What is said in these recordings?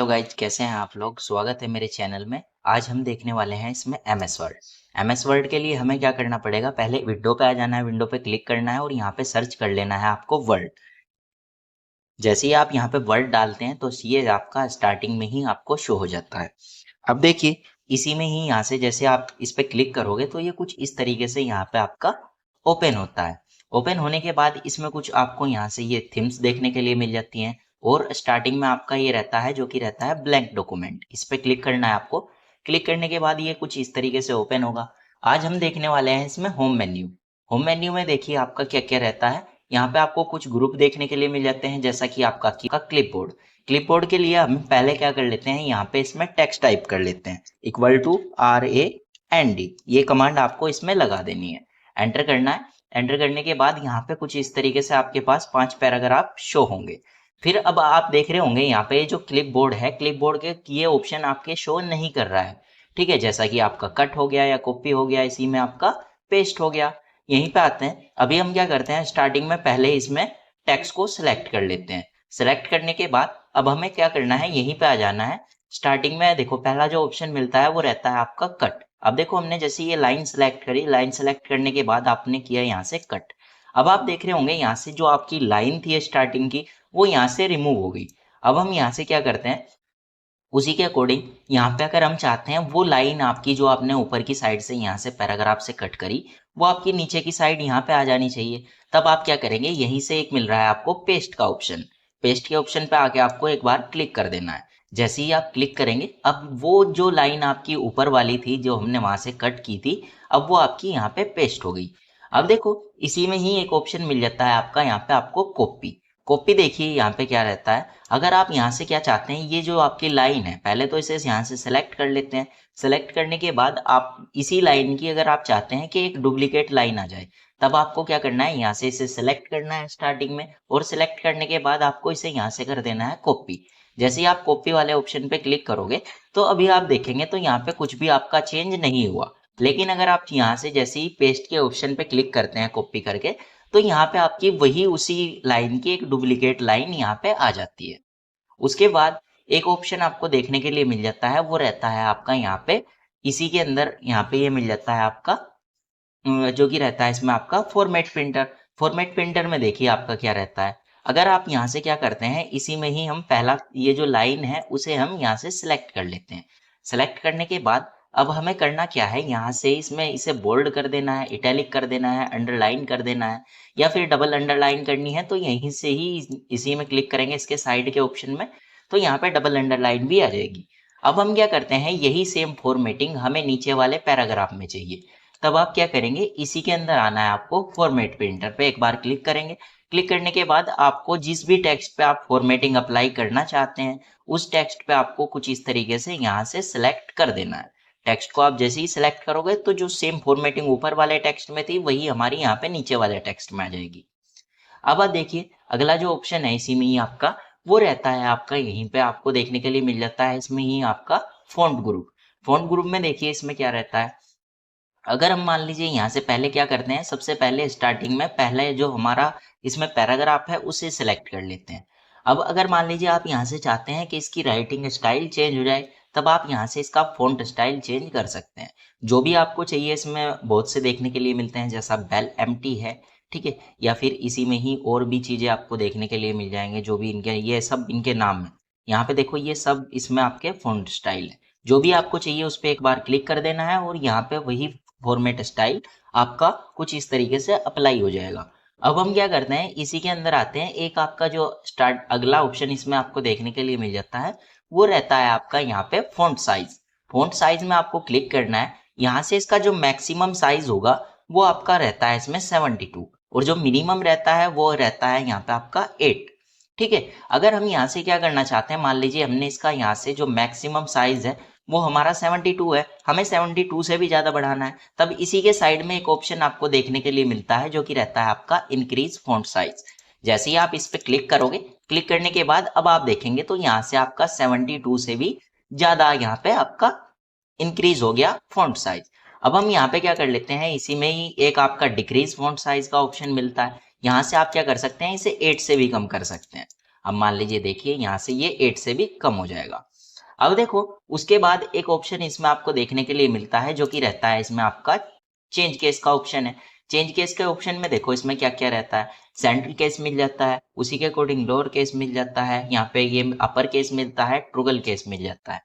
Hello guys, कैसे हैं आप लोग। स्वागत है मेरे चैनल में। आज हम देखने वाले हैं इसमें एमएस वर्ड। एमएस वर्ड के लिए हमें क्या करना पड़ेगा, पहले विंडो पे आ जाना है, विंडो पे क्लिक करना है और यहाँ पे सर्च कर लेना है आपको वर्ड। जैसे ही आप यहाँ पे वर्ड डालते हैं तो ये आपका स्टार्टिंग में ही आपको शो हो जाता है। अब देखिए, इसी में ही यहाँ से जैसे आप इस पे क्लिक करोगे तो ये कुछ इस तरीके से यहाँ पे आपका ओपन होता है। ओपन होने के बाद इसमें कुछ आपको यहाँ से ये थीम्स देखने के लिए मिल जाती हैं और स्टार्टिंग में आपका ये रहता है जो कि रहता है ब्लैंक डॉक्यूमेंट। इस पे क्लिक करना है आपको। क्लिक करने के बाद ये कुछ इस तरीके से ओपन होगा। आज हम देखने वाले हैं इसमें होम मेन्यू। होम मेन्यू में देखिए आपका क्या क्या रहता है। यहाँ पे आपको कुछ ग्रुप देखने के लिए मिल जाते हैं, जैसा कि आपका क्लिपबोर्ड। क्लिपबोर्ड के लिए हम पहले क्या कर लेते हैं, यहाँ पे इसमें टेक्स्ट टाइप कर लेते हैं =RAND। ये कमांड आपको इसमें लगा देनी है, एंटर करना है। एंटर करने के बाद यहाँ पे कुछ इस तरीके से आपके पास 5 पैराग्राफ शो होंगे। फिर अब आप देख रहे होंगे यहाँ पे जो क्लिपबोर्ड है, क्लिपबोर्ड के ये ऑप्शन आपके शो नहीं कर रहा है। ठीक है, जैसा कि आपका कट हो गया या कॉपी हो गया, इसी में आपका पेस्ट हो गया। यहीं पे आते हैं। अभी हम क्या करते हैं, स्टार्टिंग में पहले इसमें टेक्स्ट को सिलेक्ट कर लेते हैं। सिलेक्ट करने के बाद अब हमें क्या करना है, यहीं पे आ जाना है। स्टार्टिंग में देखो पहला जो ऑप्शन मिलता है वो रहता है आपका कट। अब देखो हमने जैसे ये लाइन सेलेक्ट करी, लाइन सेलेक्ट करने के बाद आपने किया यहाँ से कट। अब आप देख रहे होंगे यहाँ से जो आपकी लाइन थी स्टार्टिंग की, वो यहाँ से रिमूव हो गई। अब हम यहाँ से क्या करते हैं, उसी के अकॉर्डिंग यहाँ पे अगर हम चाहते हैं वो लाइन आपकी जो आपने ऊपर की साइड से यहाँ से पैराग्राफ से कट करी, वो आपकी नीचे की साइड यहाँ पे आ जानी चाहिए। तब आप क्या करेंगे, यहीं से एक मिल रहा है आपको पेस्ट का ऑप्शन। पेस्ट के ऑप्शन पे आके आपको एक बार क्लिक कर देना है। जैसे ही आप क्लिक करेंगे, अब वो जो लाइन आपकी ऊपर वाली थी जो हमने वहां से कट की थी, अब वो आपकी यहाँ पे पेस्ट हो गई। अब देखो इसी में ही एक ऑप्शन मिल जाता है आपका, यहाँ पे आपको कॉपी। कॉपी देखिए यहाँ पे क्या रहता है, अगर आप यहाँ से क्या चाहते हैं, ये जो आपकी लाइन है, पहले तो इसे यहाँ से सेलेक्ट कर लेते हैं। सेलेक्ट करने के बाद आप इसी लाइन की अगर आप चाहते हैं कि एक डुप्लीकेट लाइन आ जाए, तब आपको क्या करना है, यहाँ से इसे सेलेक्ट करना है स्टार्टिंग में, और सेलेक्ट करने के बाद आपको इसे यहाँ से कर देना है कॉपी। जैसे ही आप कॉपी वाले ऑप्शन पे क्लिक करोगे तो अभी आप देखेंगे तो यहाँ पे कुछ भी आपका चेंज नहीं हुआ। लेकिन अगर आप यहाँ से जैसे ही पेस्ट के ऑप्शन पे क्लिक करते हैं कॉपी करके, तो यहाँ पे आपकी वही उसी लाइन की एक डुप्लीकेट लाइन यहाँ पे आ जाती है। उसके बाद एक ऑप्शन आपको देखने के लिए मिल जाता है, वो रहता है आपका यहाँ पे, इसी के अंदर यहाँ पे ये मिल जाता है आपका जो कि रहता है इसमें आपका फॉर्मेट प्रिंटर। फॉर्मेट प्रिंटर में देखिए आपका क्या रहता है, अगर आप यहाँ से क्या करते हैं, इसी में ही हम पहला ये जो लाइन है उसे हम यहाँ से सिलेक्ट कर लेते हैं। सिलेक्ट करने के बाद अब हमें करना क्या है, यहाँ से इसमें इसे बोल्ड कर देना है, इटैलिक कर देना है, अंडरलाइन कर देना है, या फिर डबल अंडरलाइन करनी है तो यहीं से ही इसी में क्लिक करेंगे इसके साइड के ऑप्शन में, तो यहाँ पे डबल अंडरलाइन भी आ जाएगी। अब हम क्या करते हैं, यही सेम फॉर्मेटिंग हमें नीचे वाले पैराग्राफ में चाहिए। तब आप क्या करेंगे, इसी के अंदर आना है आपको, फॉर्मेट प्रिंटर पे एक बार क्लिक करेंगे। क्लिक करने के बाद आपको जिस भी टेक्स्ट पे आप फॉर्मेटिंग अप्लाई करना चाहते हैं, उस टेक्स्ट पे आपको कुछ इस तरीके से यहाँ से सिलेक्ट कर देना है। टेक्स्ट को आप जैसे ही सिलेक्ट करोगे तो जो सेम फॉर्मेटिंग ऊपर वाले टेक्स्ट में थी वही हमारी यहाँ पे नीचे वाले टेक्स्ट में आ जाएगी। अब आप देखिए अगला जो ऑप्शन है इसी में ही आपका, वो रहता है आपका, यहीं पे आपको देखने के लिए मिल जाता है इसमें ही आपका फॉन्ट ग्रुप। फॉन्ट ग्रुप में देखिए इसमें क्या रहता है, अगर हम मान लीजिए यहाँ से पहले क्या करते हैं, सबसे पहले स्टार्टिंग में पहले जो हमारा इसमें पैराग्राफ है उसे सिलेक्ट कर लेते हैं। अब अगर मान लीजिए आप यहाँ से चाहते हैं कि इसकी राइटिंग स्टाइल चेंज हो जाए, तब आप यहाँ से इसका फॉन्ट स्टाइल चेंज कर सकते हैं। जो भी आपको चाहिए इसमें बहुत से देखने के लिए मिलते हैं, जैसा बेल एम्प्टी है, ठीक है, या फिर इसी में ही और भी चीजें आपको देखने के लिए मिल जाएंगे, जो भी इनके ये सब इनके नाम है। यहाँ पे देखो ये सब इसमें आपके फॉन्ट स्टाइल है। जो भी आपको चाहिए उस पर एक बार क्लिक कर देना है और यहाँ पे वही फॉर्मेट स्टाइल आपका कुछ इस तरीके से अप्लाई हो जाएगा। अब हम क्या करते हैं, इसी के अंदर आते हैं, एक आपका जो स्टार्ट अगला ऑप्शन इसमें आपको देखने के लिए मिल जाता है, वो रहता है आपका यहाँ पे फॉन्ट साइज। फॉन्ट साइज में आपको क्लिक करना है। यहाँ से इसका जो मैक्सिमम साइज होगा वो आपका रहता है इसमें 72, और जो मिनिमम रहता है वो रहता है यहाँ पे आपका 8। ठीक है, अगर हम यहाँ से क्या करना चाहते हैं, मान लीजिए हमने इसका यहाँ से जो मैक्सिमम साइज है वो हमारा 72 है, हमें 72 से भी ज्यादा बढ़ाना है, तब इसी के साइड में एक ऑप्शन आपको देखने के लिए मिलता है जो कि रहता है आपका इंक्रीज फॉन्ट साइज। जैसे ही आप इस पे क्लिक करोगे, क्लिक करने के बाद अब आप देखेंगे तो यहाँ से आपका 72 से भी ज्यादा यहाँ पे आपका इंक्रीज हो गया फॉन्ट साइज। अब हम यहाँ पे क्या कर लेते हैं, इसी में ही एक आपका डिक्रीज फॉन्ट साइज का ऑप्शन मिलता है। यहाँ से आप क्या कर सकते हैं, इसे 8 से भी कम कर सकते हैं। अब मान लीजिए देखिए यहाँ से ये 8 से भी कम हो जाएगा। अब देखो उसके बाद एक ऑप्शन इसमें आपको देखने के लिए मिलता है जो कि रहता है इसमें आपका चेंज केस का ऑप्शन है। चेंज केस के ऑप्शन में देखो इसमें क्या क्या रहता है, सेंट्रल केस मिल जाता है, उसी के अकॉर्डिंग लोअर केस मिल जाता है, यहाँ पे ये अपर केस मिलता है, ट्रुगल केस मिल जाता है।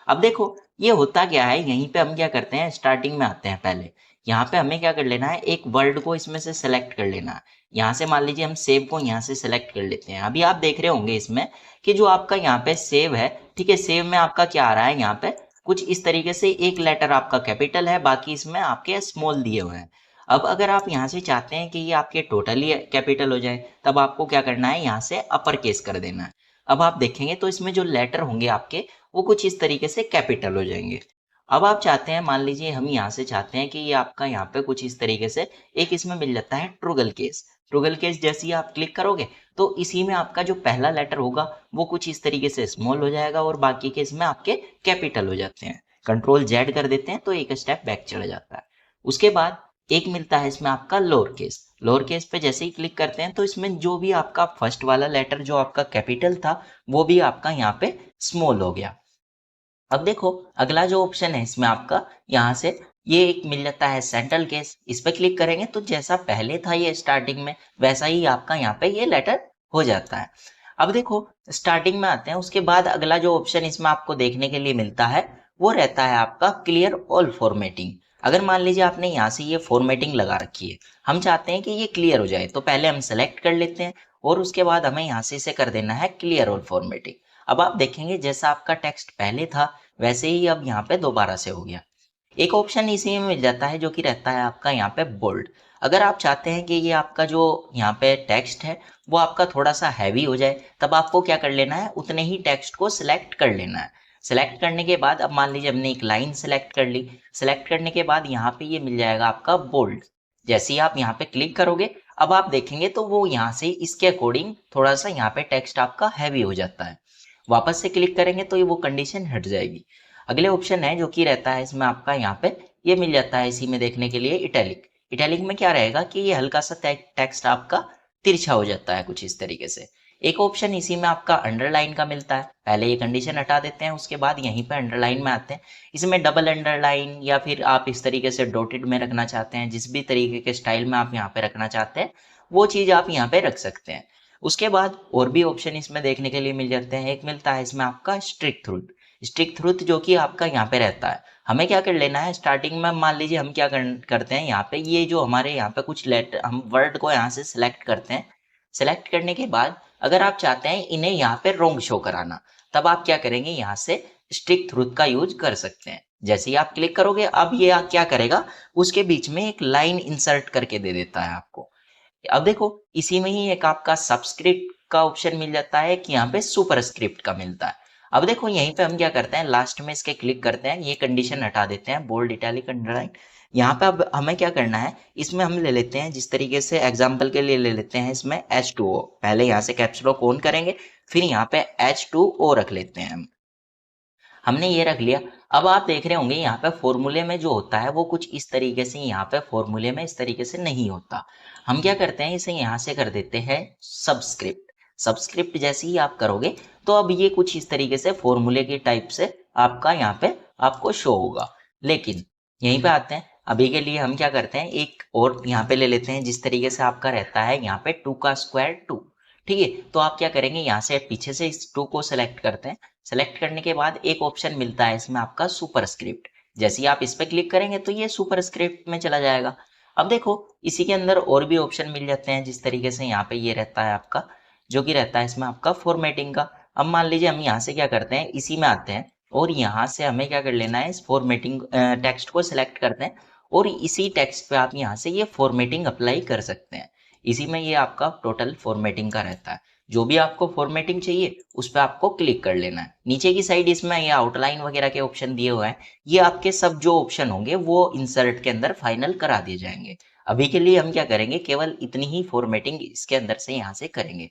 अब देखो ये होता क्या है, यहीं पे हम क्या करते हैं, स्टार्टिंग में आते हैं पहले, यहाँ पे हमें क्या कर लेना है, एक वर्ड को इसमें से सेलेक्ट कर लेना है। यहाँ से मान लीजिए हम सेव को यहाँ से सेलेक्ट कर लेते हैं। अभी आप देख रहे होंगे इसमें कि जो आपका यहाँ पे सेव है, ठीक है, सेव में आपका क्या आ रहा है, यहाँ पे कुछ इस तरीके से एक लेटर आपका कैपिटल है, बाकी इसमें आपके स्मॉल दिए हुए हैं। अब अगर आप यहाँ से चाहते हैं कि ये आपके टोटली कैपिटल हो जाए, तब आपको क्या करना है, यहाँ से अपर केस कर देना है। अब आप देखेंगे तो इसमें जो लेटर होंगे आपके वो कुछ इस तरीके से कैपिटल हो जाएंगे। अब आप चाहते हैं, मान लीजिए हम यहाँ से चाहते हैं कि ये आपका यहाँ पे कुछ इस तरीके से एक इसमें मिल जाता है ट्रुगल केस। ट्रुगल केस जैसे ही आप क्लिक करोगे तो इसी में आपका जो पहला लेटर होगा वो कुछ इस तरीके से स्मॉल हो जाएगा और बाकी के इसमें आपके कैपिटल हो जाते हैं। कंट्रोल जेड कर देते हैं तो एक स्टेप बैक चला जाता है। उसके बाद एक मिलता है इसमें आपका लोअर केस। लोअर केस पे जैसे ही क्लिक करते हैं तो इसमें जो भी आपका फर्स्ट वाला लेटर जो आपका कैपिटल था वो भी आपका यहाँ पे स्मॉल हो गया। अब देखो अगला जो ऑप्शन है इसमें आपका यहाँ से ये एक मिल जाता है सेंट्रल केस। इस पे क्लिक करेंगे तो जैसा पहले था ये स्टार्टिंग में वैसा ही आपका यहाँ पे ये लेटर हो जाता है। अब देखो स्टार्टिंग में आते हैं, उसके बाद अगला जो ऑप्शन इसमें आपको देखने के लिए मिलता है वो रहता है आपका क्लियर ऑल फॉर्मेटिंग। अगर मान लीजिए आपने यहाँ से ये फॉर्मेटिंग लगा रखी है, हम चाहते हैं कि ये क्लियर हो जाए, तो पहले हम सेलेक्ट कर लेते हैं और उसके बाद हमें यहाँ से इसे कर देना है क्लियर ऑल फॉर्मेटिंग। अब आप देखेंगे जैसा आपका टेक्स्ट पहले था वैसे ही अब यहाँ पे दोबारा से हो गया। एक ऑप्शन इसी में मिल जाता है जो कि रहता है आपका यहाँ पे बोल्ड। अगर आप चाहते हैं कि ये आपका जो यहाँ पे टेक्स्ट है वो आपका थोड़ा सा हैवी हो जाए, तब आपको क्या कर लेना है, उतने ही टेक्स्ट को सिलेक्ट कर लेना है। सिलेक्ट करने के बाद अब मान लीजिए हमने एक लाइन सिलेक्ट कर ली, सिलेक्ट करने के बाद यहाँ पे ये मिल जाएगा आपका बोल्ड। जैसे ही आप यहाँ पे क्लिक करोगे अब आप देखेंगे तो वो यहाँ से इसके अकॉर्डिंग थोड़ा सा यहाँ पे टेक्स्ट आपका हैवी हो जाता है। वापस से क्लिक करेंगे तो ये वो कंडीशन हट जाएगी। अगले ऑप्शन है जो कि रहता है इसमें आपका यहाँ पे ये मिल जाता है इसी में देखने के लिए इटैलिक। इटैलिक में क्या रहेगा कि ये हल्का सा टेक्स्ट आपका तिरछा हो जाता है कुछ इस तरीके से। एक ऑप्शन इसी में आपका अंडरलाइन का मिलता है। पहले ये कंडीशन हटा देते हैं, उसके बाद यहीं पे अंडरलाइन में आते हैं। इसमें डबल अंडरलाइन या फिर आप इस तरीके से डॉटेड में रखना चाहते हैं, जिस भी तरीके के स्टाइल में आप यहाँ पे रखना चाहते हैं वो चीज आप यहाँ पे रख सकते हैं। उसके बाद और भी ऑप्शन इसमें देखने के लिए मिल जाते हैं। एक मिलता है इसमें आपका स्ट्रिक्ट थ्रूट। स्ट्रिक्ट थ्रूट जो कि आपका यहाँ पे रहता है, हमें क्या कर लेना है, स्टार्टिंग में मान लीजिए हम क्या करते हैं, यहाँ पे ये जो हमारे यहाँ पे कुछ लेटर हम वर्ड को यहाँ से सिलेक्ट करते हैं। सिलेक्ट करने के बाद अगर आप चाहते हैं इन्हें यहाँ पे रोंग शो कराना, तब आप क्या करेंगे, यहाँ से स्ट्रिक्ट थ्रूट का यूज कर सकते हैं। जैसे ही आप क्लिक करोगे अब ये क्या करेगा, उसके बीच में एक लाइन इंसर्ट करके दे देता है आपको। अब देखो इसी में ही एक आपका सबस्क्रिप्ट का ऑप्शन मिल जाता है कि यहाँ पे सुपर स्क्रिप्ट का मिलता है। अब देखो यहीं पे हम क्या करते हैं, लास्ट में इसके क्लिक करते हैं, ये कंडीशन हटा देते हैं, बोल्ड इटैलिक अंडरलाइन। यहाँ पे अब हमें क्या करना है, इसमें हम ले लेते हैं जिस तरीके से एग्जाम्पल के लिए ले लेते हैं इसमें H2O। पहले यहाँ से कैप्स लॉक ऑन करेंगे, फिर यहाँ पे H2O रख लेते हैं हम। हमने ये रख लिया। अब आप देख रहे होंगे यहाँ पे फॉर्मूले में जो होता है वो कुछ इस तरीके से, यहाँ पे फॉर्मूले में इस तरीके से नहीं होता। हम क्या करते हैं, इसे यहाँ से कर देते हैं सबस्क्रिप्ट। सबस्क्रिप्ट जैसे ही आप करोगे तो अब ये कुछ इस तरीके से फॉर्मूले की टाइप से आपका यहाँ पे आपको शो होगा। लेकिन यहीं पे आते हैं, अभी के लिए हम क्या करते हैं, एक और यहाँ पे ले लेते हैं जिस तरीके से आपका रहता है यहाँ पे 2 का स्क्वायर 2। ठीक है, तो आप क्या करेंगे, यहाँ से पीछे से इस 2 को सिलेक्ट करते हैं। सेलेक्ट करने के बाद एक ऑप्शन मिलता है इसमें आपका सुपर स्क्रिप्ट। जैसे ही आप इस पे क्लिक करेंगे तो ये सुपर स्क्रिप्ट में चला जाएगा। अब देखो इसी के अंदर और भी ऑप्शन मिल जाते हैं जिस तरीके से यहाँ पे ये रहता है आपका, जो कि रहता है इसमें आपका फॉर्मेटिंग का। अब मान लीजिए हम यहाँ से क्या करते हैं, इसी में आते हैं और यहाँ से हमें क्या कर लेना है, इस फॉर्मेटिंग टेक्स्ट को सिलेक्ट करते हैं और इसी टेक्स्ट पे आप यहाँ से ये फॉर्मेटिंग अप्लाई कर सकते हैं। इसी में ये आपका टोटल फॉर्मेटिंग का रहता है। जो भी आपको फॉर्मेटिंग चाहिए उस पर आपको क्लिक कर लेना है। नीचे की साइड इसमें ये आउटलाइन वगैरह के ऑप्शन दिए हुए हैं, ये आपके सब जो ऑप्शन होंगे वो इंसर्ट के अंदर फाइनल करा दिए जाएंगे। अभी के लिए हम क्या करेंगे, केवल इतनी ही फॉर्मेटिंग इसके अंदर से यहाँ से करेंगे।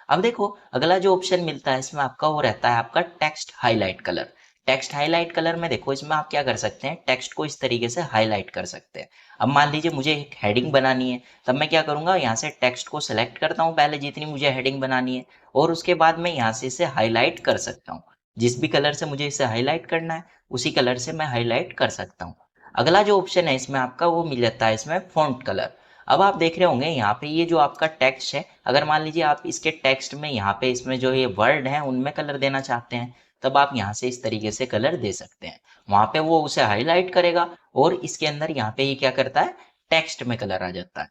अब देखो अगला जो ऑप्शन मिलता है इसमें आपका वो रहता है आपका text highlight colour. Text highlight colour में देखो इसमें आप क्या कर सकते हैं, टेक्स्ट को इस तरीके से हाईलाइट कर सकते हैं। अब मान लीजिए मुझे एक हेडिंग बनानी है, तब मैं क्या करूंगा, यहाँ से टेक्स्ट को सिलेक्ट करता हूँ पहले जितनी मुझे हेडिंग बनानी है और उसके बाद मैं यहाँ से इसे हाईलाइट कर सकता हूँ। जिस भी कलर से मुझे इसे हाईलाइट करना है उसी कलर से मैं हाईलाइट कर सकता हूँ। अगला जो ऑप्शन है इसमें आपका वो मिल जाता है इसमें फॉन्ट कलर। अब आप देख रहे होंगे यहाँ पे ये जो आपका टेक्स्ट है, अगर मान लीजिए आप इसके टेक्स्ट में यहाँ पे इसमें जो ये वर्ड है उनमें कलर देना चाहते हैं, तब आप यहाँ से इस तरीके से कलर दे सकते हैं। वहां पे वो उसे हाईलाइट करेगा और इसके अंदर यहाँ पे ये क्या करता है, टेक्स्ट में कलर आ जाता है।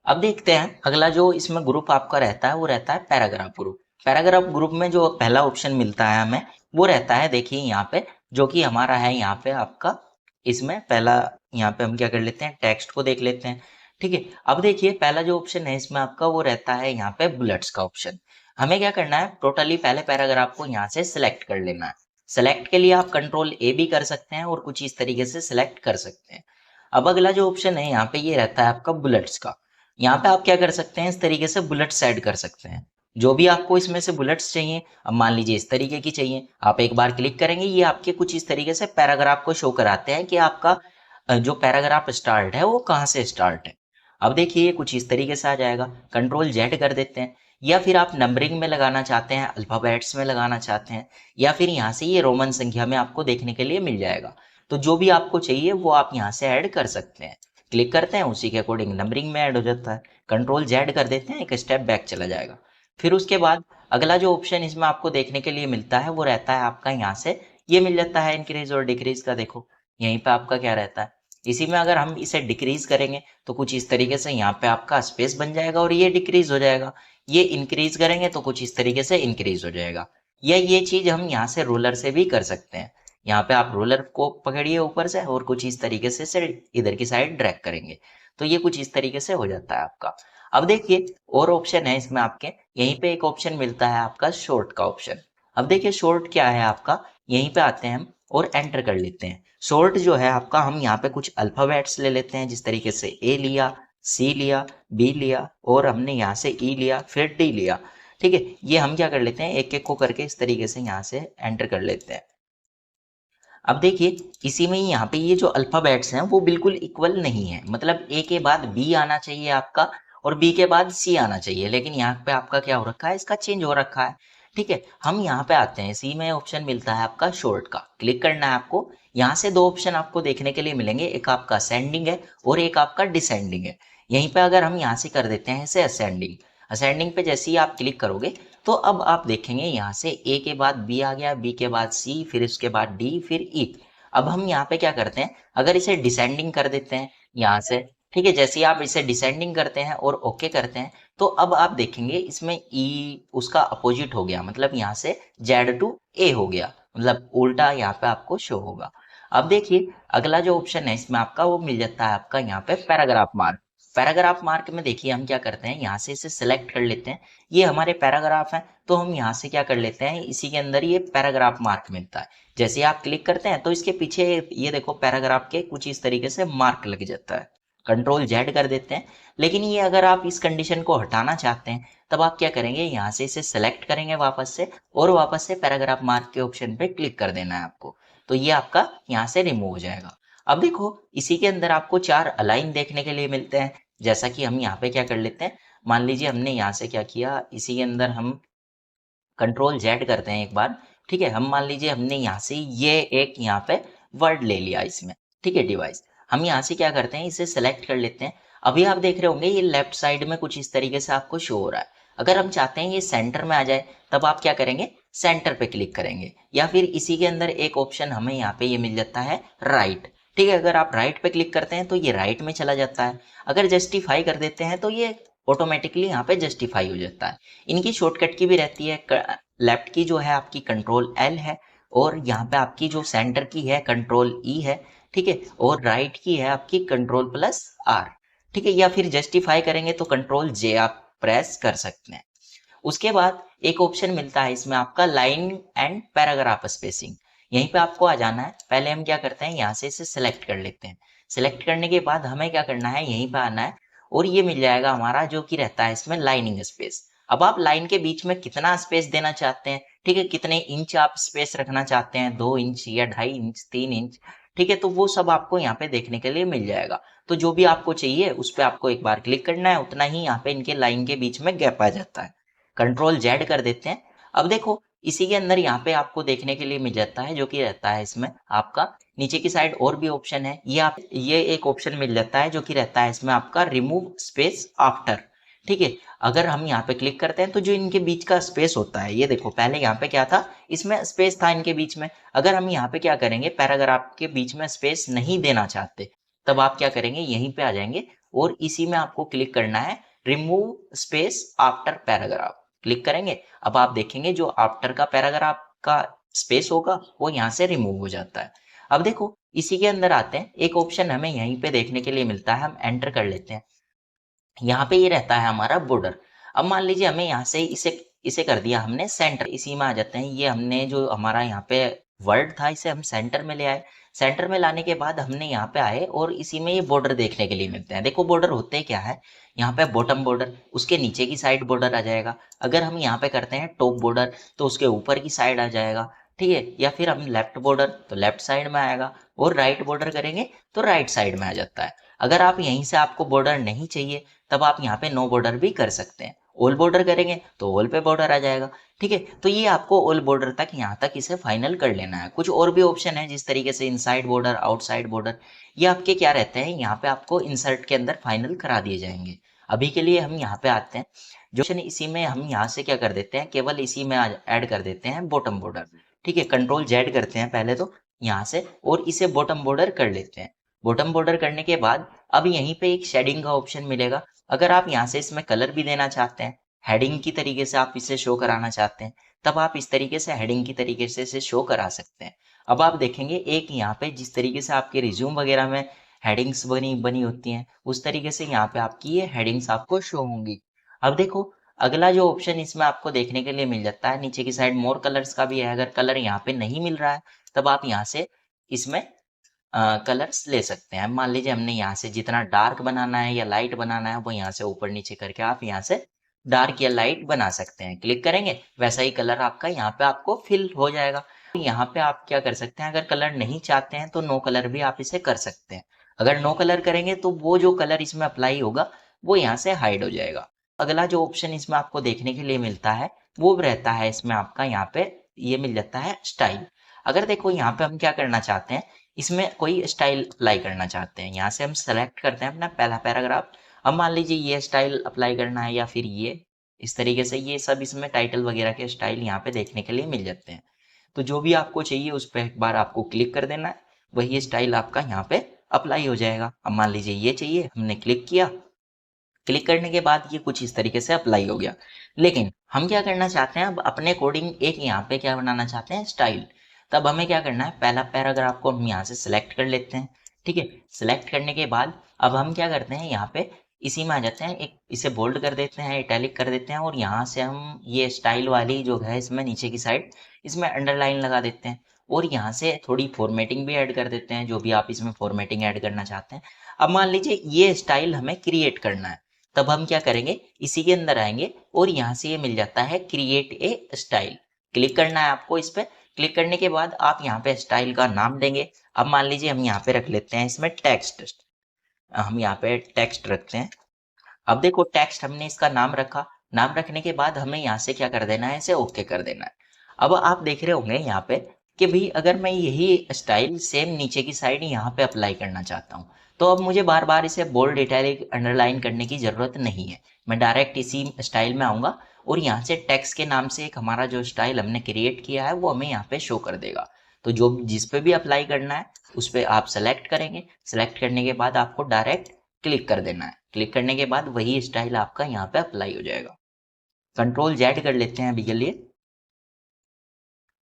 अब देखते हैं अगला जो इसमें ग्रुप आपका रहता है वो रहता है पैराग्राफ ग्रुप। पैराग्राफ ग्रुप में जो पहला ऑप्शन मिलता है हमें वो रहता है, देखिए यहाँ पे जो कि हमारा है यहाँ पे आपका, इसमें पहला यहाँ पे हम क्या कर लेते हैं, टेक्स्ट को देख लेते हैं। ठीक है, अब देखिए पहला जो ऑप्शन है इसमें आपका वो रहता है यहाँ पे बुलेट्स का ऑप्शन। हमें क्या करना है, टोटली पहले पैराग्राफ को यहाँ से सिलेक्ट कर लेना है। सिलेक्ट के लिए आप कंट्रोल ए भी कर सकते हैं और कुछ इस तरीके से सिलेक्ट कर सकते हैं। अब अगला जो ऑप्शन है यहाँ पे ये रहता है आपका बुलेट्स का। यहाँ पे आप क्या कर सकते हैं, इस तरीके से बुलेट्स ऐड कर सकते हैं। जो भी आपको इसमें से बुलेट्स चाहिए, अब मान लीजिए इस तरीके की चाहिए, आप एक बार क्लिक करेंगे ये आपके कुछ इस तरीके से पैराग्राफ को शो कराते हैं कि आपका जो पैराग्राफ स्टार्ट है वो कहाँ से स्टार्ट है। अब देखिए ये कुछ इस तरीके से आ जाएगा। कंट्रोल जेड कर देते हैं, या फिर आप नंबरिंग में लगाना चाहते हैं, अल्फाबेट्स में लगाना चाहते हैं, या फिर यहाँ से ये रोमन संख्या में आपको देखने के लिए मिल जाएगा। तो जो भी आपको चाहिए वो आप यहाँ से ऐड कर सकते हैं। क्लिक करते हैं, उसी के अकॉर्डिंग नंबरिंग में ऐड हो जाता है। कंट्रोल जेड कर देते हैं, एक स्टेप बैक चला जाएगा। फिर उसके बाद अगला जो ऑप्शन इसमें आपको देखने के लिए मिलता है वो रहता है आपका यहाँ से ये मिल जाता है इंक्रीज और डिक्रीज का। देखो यहीं पे आपका क्या रहता है, इसी में अगर हम इसे डिक्रीज करेंगे तो कुछ इस तरीके से यहाँ पे आपका स्पेस बन जाएगा और ये डिक्रीज हो जाएगा। ये इंक्रीज करेंगे तो कुछ इस तरीके से इंक्रीज हो जाएगा। या ये चीज हम यहाँ से रूलर से भी कर सकते हैं। यहाँ पे आप रोलर को पकड़िए ऊपर से और कुछ इस तरीके से इधर की साइड ड्रैग करेंगे तो ये कुछ इस तरीके से हो जाता है आपका। अब देखिए और ऑप्शन है इसमें आपके, यहीं पे एक ऑप्शन मिलता है आपका शॉर्ट का ऑप्शन। अब देखिए शॉर्ट क्या है आपका, यहीं पे आते हैं हम और एंटर कर लेते हैं। शॉर्ट जो है आपका, हम यहाँ पे कुछ अल्फाबेट्स ले लेते हैं, जिस तरीके से ए लिया, सी लिया, बी लिया और हमने यहाँ से ई लिया, फिर डी लिया। ठीक है, ये हम क्या कर लेते हैं एक एक को करके इस तरीके से यहाँ से एंटर कर लेते हैं। अब देखिए इसी में ही यहाँ पे ये जो अल्फाबेट्स हैं वो बिल्कुल इक्वल नहीं है, मतलब ए के बाद बी आना चाहिए आपका और बी के बाद सी आना चाहिए, लेकिन यहाँ पे आपका क्या हो रखा है, इसका चेंज हो रखा है। ठीक है, हम यहाँ पे आते हैं, सी में ऑप्शन मिलता है आपका शॉर्ट का, क्लिक करना है आपको। यहाँ से दो ऑप्शन आपको देखने के लिए मिलेंगे, एक आपका असेंडिंग है और एक आपका डिसेंडिंग है। यहीं पे अगर हम यहाँ से कर देते हैं इसे असेंडिंग, असेंडिंग पे जैसे ही आप क्लिक करोगे तो अब आप देखेंगे यहाँ से ए के बाद बी आ गया, बी के बाद सी, फिर उसके बाद डी, फिर ई। अब हम यहाँ पे क्या करते हैं, अगर इसे डिसेंडिंग कर देते हैं यहाँ से, ठीक है, जैसे ही आप इसे डिसेंडिंग करते हैं और ओके करते हैं तो अब आप देखेंगे इसमें ई उसका अपोजिट हो गया, मतलब यहाँ से जेड टू ए हो गया, मतलब उल्टा यहाँ पे आपको शो होगा। अब देखिए अगला जो ऑप्शन है इसमें आपका वो मिल जाता है आपका यहाँ पे पैराग्राफ मार्क। पैराग्राफ मार्क में देखिए हम क्या करते हैं, यहाँ से इसे सिलेक्ट कर लेते हैं, ये हमारे पैराग्राफ है तो हम यहाँ से क्या कर लेते हैं, इसी के अंदर ये पैराग्राफ मार्क मिलता है। जैसे आप क्लिक करते हैं तो इसके पीछे ये देखो पैराग्राफ के कुछ इस तरीके से मार्क लग जाता है। कंट्रोल जेड कर देते हैं, लेकिन ये अगर आप इस कंडीशन को हटाना चाहते हैं तब आप क्या करेंगे, यहाँ से इसे सेलेक्ट करेंगे वापस से और वापस से पैराग्राफ मार्क के ऑप्शन पे क्लिक कर देना है आपको, तो ये आपका यहाँ से रिमूव हो जाएगा। अब देखो इसी के अंदर आपको चार अलाइन देखने के लिए मिलते हैं, जैसा कि हम यहाँ पे क्या कर लेते हैं, मान लीजिए हमने यहाँ से क्या किया, इसी के अंदर हम कंट्रोल जेड करते हैं एक बार। ठीक है, हम मान लीजिए हमने यहाँ से ये एक यहाँ पे वर्ड ले लिया इसमें, ठीक है, डिवाइस। हम यहाँ से क्या करते हैं, इसे सेलेक्ट कर लेते हैं। अभी आप देख रहे होंगे ये लेफ्ट साइड में कुछ इस तरीके से आपको शो हो रहा है। अगर हम चाहते हैं ये सेंटर में आ जाए तब आप क्या करेंगे, सेंटर पे क्लिक करेंगे, या फिर इसी के अंदर एक ऑप्शन हमें यहाँ पे ये मिल जाता है राइट। ठीक है, अगर आप राइट पे क्लिक करते हैं तो ये राइट में चला जाता है। अगर जस्टिफाई कर देते हैं तो ये ऑटोमेटिकली यहाँ पे जस्टिफाई हो जाता है। इनकी शॉर्टकट की भी रहती है, लेफ्ट की जो है आपकी कंट्रोल एल है और यहाँ पे आपकी जो सेंटर की है कंट्रोल ई है। ठीक है, और राइट की है आपकी कंट्रोल प्लस आर। ठीक है, या फिर जस्टिफाई करेंगे तो कंट्रोल जे आप प्रेस कर सकते हैं। उसके बाद एक ऑप्शन मिलता है इसमें आपका लाइन एंड पैराग्राफ स्पेसिंग। यहीं पे आपको आ जाना है, पहले हम क्या करते हैं यहाँ से इसे सिलेक्ट कर लेते हैं। सिलेक्ट करने के बाद हमें क्या करना है, यहीं पे आना है और ये मिल जाएगा हमारा जो कि रहता है इसमें लाइनिंग स्पेस। अब आप लाइन के बीच में कितना स्पेस देना चाहते हैं, ठीक है, कितने इंच आप स्पेस रखना चाहते हैं, 2 इंच या 2.5 इंच, 3 इंच, ठीक है, तो वो सब आपको यहाँ पे देखने के लिए मिल जाएगा। तो जो भी आपको चाहिए उस पर आपको एक बार क्लिक करना है, उतना ही यहाँ पे इनके लाइन के बीच में गैप आ जाता है। कंट्रोल जेड कर देते हैं। अब देखो इसी के अंदर यहाँ पे आपको देखने के लिए मिल जाता है जो कि रहता है इसमें आपका नीचे की साइड और भी ऑप्शन है। ये एक ऑप्शन मिल जाता है जो कि रहता है इसमें आपका रिमूव स्पेस आफ्टर। ठीक है, अगर हम यहाँ पे क्लिक करते हैं तो जो इनके बीच का स्पेस होता है, ये देखो पहले यहाँ पे क्या था, इसमें स्पेस था इनके बीच में। अगर हम यहाँ पे क्या करेंगे, पैराग्राफ के बीच में स्पेस नहीं देना चाहते, तब आप क्या करेंगे, यहीं पे आ जाएंगे और इसी में आपको क्लिक करना है remove space after paragraph. Click करेंगे, अब आप देखेंगे जो आफ्टर का पैराग्राफ का स्पेस होगा वो यहाँ से रिमूव हो जाता है। अब देखो इसी के अंदर आते हैं, एक ऑप्शन हमें यहीं पे देखने के लिए मिलता है, हम एंटर कर लेते हैं। यहाँ पे ये रहता है हमारा बॉर्डर। अब मान लीजिए हमें यहाँ से इसे इसे कर दिया हमने सेंटर, इसी में आ जाते हैं। ये हमने जो हमारा यहाँ पे वर्ड था इसे हम सेंटर में ले आए। सेंटर में लाने के बाद हमने यहाँ पे आए और इसी में ये बॉर्डर देखने के लिए मिलते हैं। देखो बॉर्डर होते क्या है, यहाँ पे बॉटम बॉर्डर, उसके नीचे की साइड बॉर्डर आ जाएगा। अगर हम यहाँ पे करते हैं टॉप बॉर्डर तो उसके ऊपर की साइड आ जाएगा। ठीक है, या फिर हम लेफ्ट बॉर्डर तो लेफ्ट साइड में आएगा और राइट बॉर्डर करेंगे तो राइट साइड में आ जाता है। अगर आप यहीं से आपको बॉर्डर नहीं चाहिए तब आप यहाँ पे नो बॉर्डर भी कर सकते हैं। ऑल बॉर्डर करेंगे तो ऑल पे बॉर्डर आ जाएगा। ठीक है, तो ये आपको ऑल बॉर्डर तक यहाँ तक इसे फाइनल कर लेना है। कुछ और भी ऑप्शन है जिस तरीके से इनसाइड बॉर्डर, आउटसाइड बॉर्डर, ये आपके क्या रहते हैं, यहाँ पे आपको इंसर्ट के अंदर फाइनल करा दिए जाएंगे। अभी के लिए हम यहाँ पे आते हैं, जो ऑप्शन इसी में हम यहाँ से क्या कर देते हैं, केवल इसी में ऐड कर देते हैं बॉटम बॉर्डर। ठीक है, कंट्रोल जेड करते हैं पहले तो यहाँ से और इसे बॉटम बॉर्डर कर लेते हैं। बॉटम बॉर्डर करने के बाद अब यहीं पे एक शेडिंग का ऑप्शन मिलेगा। अगर आप यहाँ से इसमें कलर भी देना चाहते हैं, हेडिंग की तरीके से आप इसे शो कराना चाहते हैं, तब आप इस तरीके से हेडिंग की तरीके से इसे शो करा सकते हैं। अब आप देखेंगे एक यहाँ पे जिस तरीके से आपके रिज्यूम वगैरह में हेडिंग्स बनी बनी होती हैं, उस तरीके से यहाँ पे आपकी ये हेडिंग्स आपको शो होंगी। अब देखो अगला जो ऑप्शन इसमें आपको देखने के लिए मिल जाता है, नीचे की साइड मोर कलर्स का भी है। अगर कलर यहाँ पे नहीं मिल रहा है तब आप यहाँ से इसमें कलर्स ले सकते हैं। मान लीजिए हमने यहाँ से जितना डार्क बनाना है या लाइट बनाना है वो यहाँ से ऊपर नीचे करके आप यहाँ से डार्क या लाइट बना सकते हैं। क्लिक करेंगे वैसा ही कलर आपका यहाँ पे आपको फिल हो जाएगा। यहाँ पे आप क्या कर सकते हैं, अगर कलर नहीं चाहते हैं तो नो कलर भी आप इसे कर सकते हैं। अगर नो कलर करेंगे तो वो जो कलर इसमें अप्लाई होगा वो यहाँ से हाइड हो जाएगा। अगला जो ऑप्शन इसमें आपको देखने के लिए मिलता है वो रहता है इसमें आपका यहाँ पे ये मिल जाता है स्टाइल। अगर देखो यहाँ पे हम क्या करना चाहते हैं, इसमें कोई स्टाइल अप्लाई करना चाहते हैं, यहाँ से हम सेलेक्ट करते हैं अपना पहला पैराग्राफ। अब मान लीजिए ये स्टाइल अप्लाई करना है या फिर ये इस तरीके से, ये सब इसमें टाइटल वगैरह के स्टाइल यहाँ पे देखने के लिए मिल जाते हैं। तो जो भी आपको चाहिए उस पर एक बार आपको क्लिक कर देना है, वही स्टाइल आपका यहाँ पे अप्लाई हो जाएगा। अब मान लीजिए ये चाहिए, हमने क्लिक किया, क्लिक करने के बाद ये कुछ इस तरीके से अप्लाई हो गया। लेकिन हम क्या करना चाहते हैं, अब अपने अकॉर्डिंग एक यहाँ पे क्या बनाना चाहते हैं स्टाइल। तब हमें क्या करना है, पहला पैराग्राफ को हम यहाँ से सिलेक्ट कर लेते हैं। ठीक है, सिलेक्ट करने के बाद अब हम क्या करते हैं, यहाँ पे इसी में आ जाते हैं, एक इसे बोल्ड कर देते हैं, इटैलिक कर देते हैं और यहाँ से हम ये स्टाइल वाली जो है इसमें नीचे की साइड इसमें अंडरलाइन लगा देते हैं और यहाँ से थोड़ी फॉर्मेटिंग भी ऐड कर देते हैं, जो भी आप इसमें फॉर्मेटिंग ऐड करना चाहते हैं। अब मान लीजिए ये स्टाइल हमें क्रिएट करना है, तब हम क्या करेंगे, इसी के अंदर आएंगे और यहाँ से ये मिल जाता है क्रिएट ए स्टाइल। क्लिक करना है आपको इस पे। क्लिक करने के बाद आप यहाँ पे स्टाइल का नाम देंगे। अब मान लीजिए हम यहाँ पे रख लेते हैं इसमें टेक्स्ट, हम यहाँ पे टेक्स्ट रखते हैं। अब देखो टेक्स्ट हमने इसका नाम रखा, नाम रखने के बाद हमें यहाँ से क्या कर देना है, इसे ओके कर देना है। अब आप देख रहे होंगे यहाँ पे कि भाई अगर मैं यही स्टाइल सेम नीचे की साइड यहाँ पे अप्लाई करना चाहता हूँ तो अब मुझे बार बार इसे बोल्ड, इटैलिक, अंडरलाइन करने की जरूरत नहीं है। मैं डायरेक्ट इसी स्टाइल में आऊंगा और यहाँ से टेक्स्ट के नाम से एक हमारा जो स्टाइल हमने क्रिएट किया है वो हमें यहाँ पे शो कर देगा। तो जो जिस पे भी अप्लाई करना है उस पर आप सेलेक्ट करेंगे। सेलेक्ट करने के बाद आपको डायरेक्ट क्लिक कर देना है। क्लिक करने के बाद वही स्टाइल आपका यहाँ पे अप्लाई हो जाएगा। कंट्रोल जेड कर लेते हैं अभी के लिए।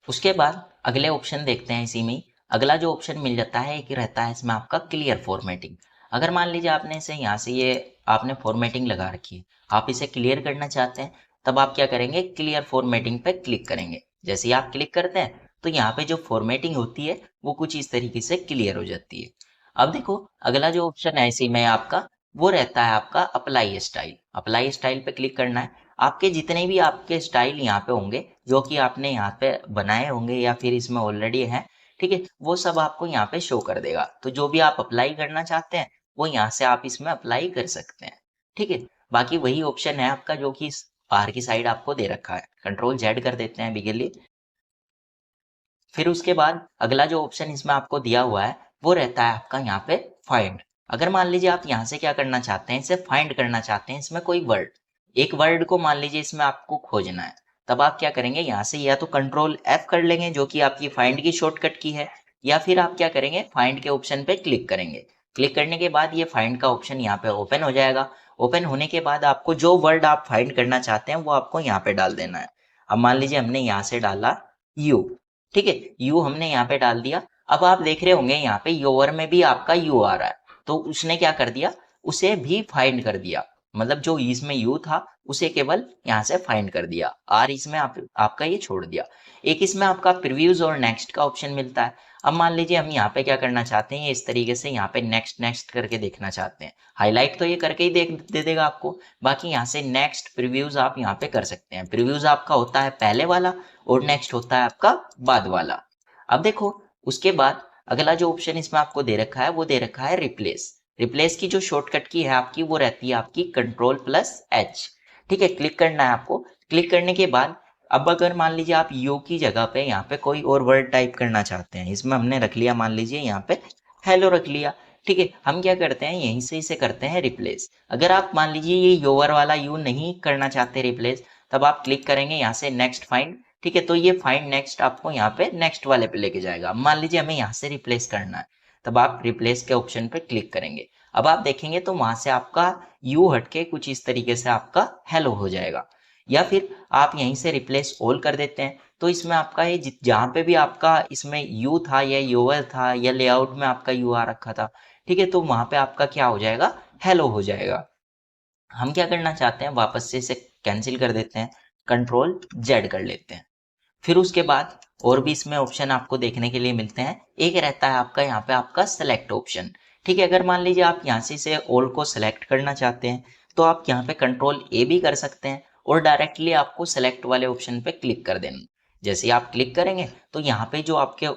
उसके बाद अगले ऑप्शन देखते हैं इसी में ही। अगला जो ऑप्शन मिल जाता है एक रहता है इसमें आपका क्लियर फॉर्मेटिंग। अगर मान लीजिए आपने इसे यहाँ से ये आपने फॉर्मेटिंग लगा रखी है, आप इसे क्लियर करना चाहते हैं, तब आप क्या करेंगे, क्लियर फॉर्मेटिंग पे क्लिक करेंगे। जैसे ही आप क्लिक करते हैं तो यहाँ पे जो फॉर्मेटिंग होती है वो कुछ इस तरीके से क्लियर हो जाती है। अब देखो अगला जो ऑप्शन है इसी में आपका वो रहता है आपका अप्लाई स्टाइल। अप्लाई स्टाइल पे क्लिक करना है। आपके जितने भी आपके स्टाइल यहाँ पे होंगे जो कि आपने यहाँ पे बनाए होंगे या फिर इसमें ऑलरेडी है, ठीक है, वो सब आपको यहाँ पे शो कर देगा। तो जो भी आप अप्लाई करना चाहते हैं वो यहाँ से आप इसमें अप्लाई कर सकते हैं। ठीक है, बाकी वही ऑप्शन है आपका जो कि बाहर की साइड आपको दे रखा है। कंट्रोल जेड कर देते हैं अभी के लिए। फिर उसके बाद अगला जो ऑप्शन इसमें आपको दिया हुआ है वो रहता है आपका यहाँ पे फाइंड। अगर मान लीजिए आप यहाँ से क्या करना चाहते हैं, इसे फाइंड करना चाहते हैं, इसमें कोई वर्ड, एक वर्ड को मान लीजिए इसमें आपको खोजना है, तब आप क्या करेंगे, यहाँ से या तो कंट्रोल एफ कर लेंगे जो कि आपकी फाइंड की शॉर्टकट की है, या फिर आप क्या करेंगे, फाइंड के ऑप्शन पे क्लिक करेंगे। क्लिक करने के बाद ये फाइंड का ऑप्शन यहाँ पे ओपन हो जाएगा। ओपन होने के बाद आपको जो वर्ड आप फाइंड करना चाहते हैं वो आपको यहाँ पे डाल देना है। अब मान लीजिए हमने यहाँ से डाला यू, ठीक है, यू हमने यहाँ पे डाल दिया। अब आप देख रहे होंगे यहाँ पे योर में भी आपका यू आ रहा है, तो उसने क्या कर दिया, उसे भी फाइंड कर दिया, मतलब जो इसमें यू था उसे केवल यहाँ से फाइंड कर दिया, आर इसमें आपका ये छोड़ दिया। एक इसमें आपका प्रीव्यूज और नेक्स्ट का ऑप्शन मिलता है। अब मान लीजिए हम यहाँ पे क्या करना चाहते हैं, इस तरीके से यहाँ पे नेक्स्ट नेक्स्ट करके देखना चाहते हैं, हाईलाइट तो ये करके ही दे देगा आपको, बाकी यहाँ से नेक्स्ट प्रीव्यूज आप यहाँ पे कर सकते हैं। प्रीव्यूज आपका होता है पहले वाला और नेक्स्ट होता है आपका बाद वाला। अब देखो उसके बाद अगला जो ऑप्शन इसमें आपको दे रखा है वो दे रखा है रिप्लेस। रिप्लेस की जो शॉर्टकट की है आपकी वो रहती है आपकी कंट्रोल प्लस एच, ठीक है, क्लिक करना है आपको। क्लिक करने के बाद अब अगर मान लीजिए आप यू की जगह पे यहाँ पे कोई और वर्ड टाइप करना चाहते हैं, इसमें हमने रख लिया मान लीजिए यहाँ पे हेलो रख लिया, ठीक है, हम क्या करते हैं यहीं से इसे करते हैं रिप्लेस। अगर आप मान लीजिए ये योवर वाला यू नहीं करना चाहते रिप्लेस, तब आप क्लिक करेंगे यहाँ से नेक्स्ट फाइंड, ठीक है, तो ये फाइंड नेक्स्ट आपको यहाँ पे नेक्स्ट वाले पे लेके जाएगा। मान लीजिए हमें यहाँ से रिप्लेस करना है, तब आप रिप्लेस के ऑप्शन पे क्लिक करेंगे। अब आप देखेंगे तो वहां से आपका यू हटके कुछ इस तरीके से आपका हेलो हो जाएगा। या फिर आप यहीं से रिप्लेस ऑल कर देते हैं, तो इसमें आपका ये जहाँ पे भी आपका इसमें यू था या योवर था या लेआउट में आपका यू आ रखा था, ठीक है, तो वहां पे आपका क्या हो जाएगा, हेलो हो जाएगा। हम क्या करना चाहते हैं, वापस से इसे कैंसिल कर देते हैं, कंट्रोल जेड कर लेते हैं। फिर उसके बाद और भी इसमें ऑप्शन आपको देखने के लिए मिलते हैं। एक रहता है आपका यहाँ पे आपका सेलेक्ट ऑप्शन, ठीक है, अगर मान लीजिए आप यहाँ से इसे ऑल को सिलेक्ट करना चाहते हैं तो आप यहाँ पे कंट्रोल ए भी कर सकते हैं और डायरेक्टली आपको सेलेक्ट वाले ऑप्शन पे क्लिक कर देना। जैसे ही आप क्लिक करेंगे तो यहाँ पे जो आपके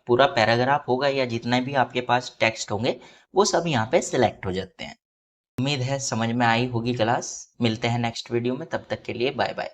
पूरा पैराग्राफ होगा या जितने भी आपके पास टेक्स्ट होंगे वो सब यहाँ पे सिलेक्ट हो जाते हैं। उम्मीद है समझ में आई होगी क्लास। मिलते हैं नेक्स्ट वीडियो में, तब तक के लिए बाय बाय।